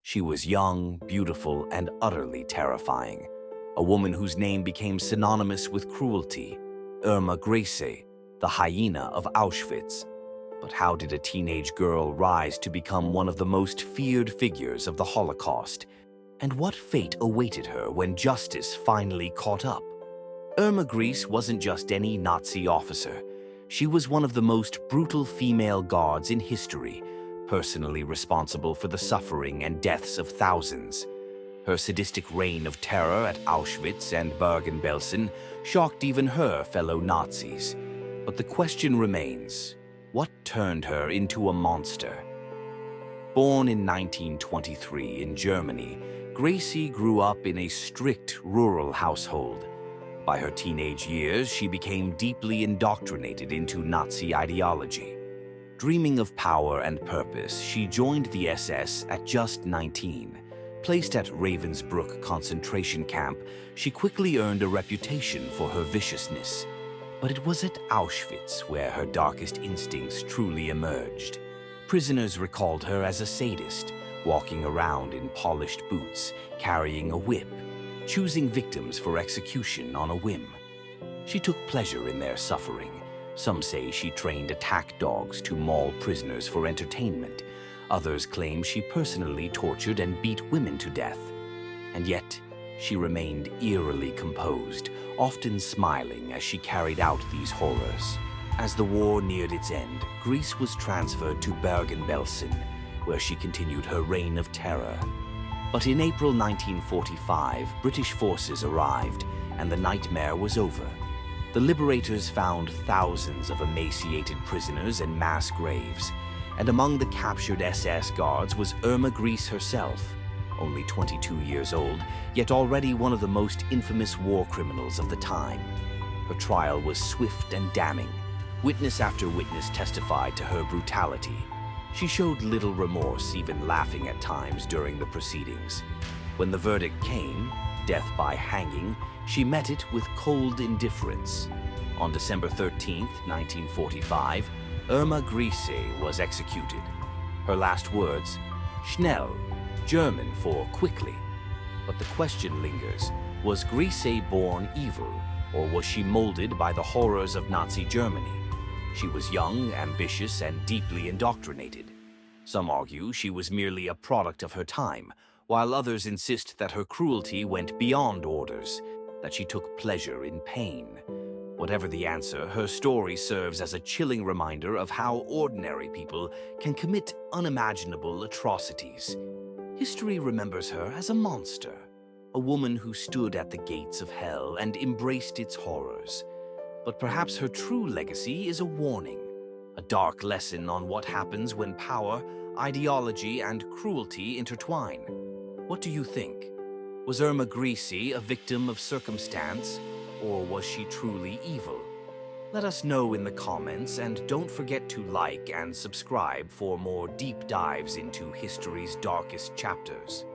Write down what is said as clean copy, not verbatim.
She was young, beautiful, and utterly terrifying. A woman whose name became synonymous with cruelty, Irma Grese, the Hyena of Auschwitz. But how did a teenage girl rise to become one of the most feared figures of the Holocaust? And what fate awaited her when justice finally caught up? Irma Grese wasn't just any Nazi officer. She was one of the most brutal female guards in history, personally responsible for the suffering and deaths of thousands. Her sadistic reign of terror at Auschwitz and Bergen-Belsen shocked even her fellow Nazis. But the question remains, what turned her into a monster? Born in 1923 in Germany, Grese grew up in a strict rural household. By her teenage years, she became deeply indoctrinated into Nazi ideology. Dreaming of power and purpose, she joined the SS at just 19. Placed at Ravensbrück concentration camp, she quickly earned a reputation for her viciousness. But it was at Auschwitz where her darkest instincts truly emerged. Prisoners recalled her as a sadist, walking around in polished boots, carrying a whip, choosing victims for execution on a whim. She took pleasure in their suffering. Some say she trained attack dogs to maul prisoners for entertainment. Others claim she personally tortured and beat women to death. And yet, she remained eerily composed, often smiling as she carried out these horrors. As the war neared its end, Grese was transferred to Bergen-Belsen, where she continued her reign of terror. But in April 1945, British forces arrived, and the nightmare was over. The liberators found thousands of emaciated prisoners and mass graves, and among the captured SS guards was Irma Grese herself, only 22 years old, yet already one of the most infamous war criminals of the time. Her trial was swift and damning. Witness after witness testified to her brutality. She showed little remorse, even laughing at times during the proceedings. When the verdict came, death by hanging, she met it with cold indifference. On December 13, 1945, Irma Grese was executed. Her last words, "Schnell," German for quickly. But the question lingers, was Grese born evil, or was she molded by the horrors of Nazi Germany? She was young, ambitious, and deeply indoctrinated. Some argue she was merely a product of her time, while others insist that her cruelty went beyond orders, that she took pleasure in pain. Whatever the answer, her story serves as a chilling reminder of how ordinary people can commit unimaginable atrocities. History remembers her as a monster, a woman who stood at the gates of hell and embraced its horrors. But perhaps her true legacy is a warning, a dark lesson on what happens when power, ideology, and cruelty intertwine. What do you think? Was Irma Grese a victim of circumstance, or was she truly evil? Let us know in the comments, and don't forget to like and subscribe for more deep dives into history's darkest chapters.